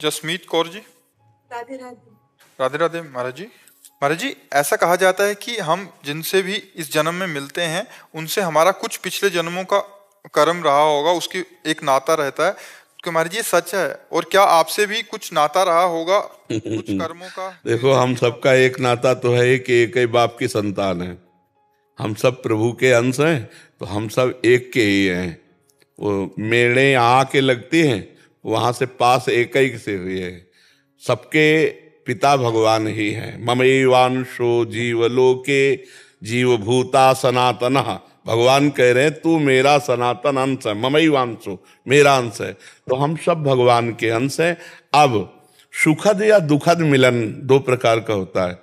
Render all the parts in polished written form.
जसमीत कौर जी। राधे राधे। राधे राधे महाराज जी। महाराज जी, ऐसा कहा जाता है कि हम जिनसे भी इस जन्म में मिलते हैं उनसे हमारा कुछ पिछले जन्मों का कर्म रहा होगा, उसकी एक नाता रहता है। तो महाराज जी ये सच है? और क्या आपसे भी कुछ नाता रहा होगा कुछ कर्मों का? देखो, हम सबका एक नाता तो है कि एक ही बाप की संतान है। हम सब प्रभु के अंश हैं, तो हम सब एक के ही हैं। वो मेड़े आके लगती हैं, वहां से पास एक ही से हुए हैं। सबके पिता भगवान ही हैं। ममैवांशो जीवलोके जीवभूता सनातन। भगवान कह रहे हैं तू मेरा सनातन अंश है, ममैवांशो, मेरा अंश है। तो हम सब भगवान के अंश हैं। अब सुखद या दुखद मिलन दो प्रकार का होता है।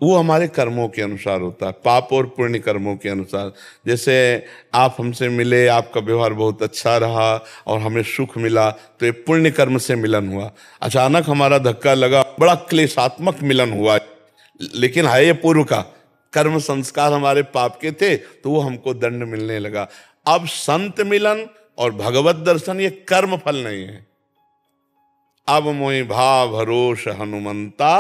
वो हमारे कर्मों के अनुसार होता है, पाप और पुण्य कर्मों के अनुसार। जैसे आप हमसे मिले, आपका व्यवहार बहुत अच्छा रहा और हमें सुख मिला, तो ये पुण्य कर्म से मिलन हुआ। अचानक हमारा धक्का लगा, बड़ा क्लेशात्मक मिलन हुआ, लेकिन है ये पूर्व का कर्म संस्कार हमारे पाप के थे, तो वो हमको दंड मिलने लगा। अब संत मिलन और भगवत दर्शन ये कर्म फल नहीं है। अब मोहि भाव भरोस हनुमंता,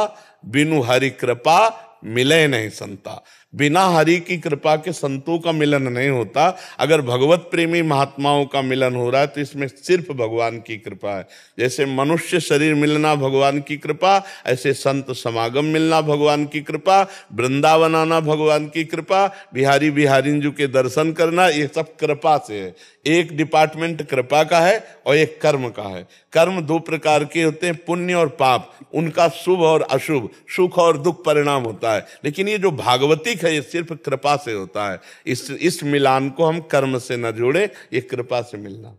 बिनु हरि कृपा मिले नहीं संता। बिना हरि की कृपा के संतों का मिलन नहीं होता। अगर भगवत प्रेमी महात्माओं का मिलन हो रहा है तो इसमें सिर्फ भगवान की कृपा है। जैसे मनुष्य शरीर मिलना भगवान की कृपा, ऐसे संत समागम मिलना भगवान की कृपा, वृंदावन आना भगवान की कृपा, बिहारी बिहारिंजू के दर्शन करना, ये सब कृपा से है। एक डिपार्टमेंट कृपा का है और एक कर्म का है। कर्म दो प्रकार के होते हैं, पुण्य और पाप। उनका शुभ और अशुभ, सुख और दुख परिणाम होता है। लेकिन ये जो भागवतिक है, ये सिर्फ कृपा से होता है। इस मिलान को हम कर्म से न जोड़े, ये कृपा से मिलना।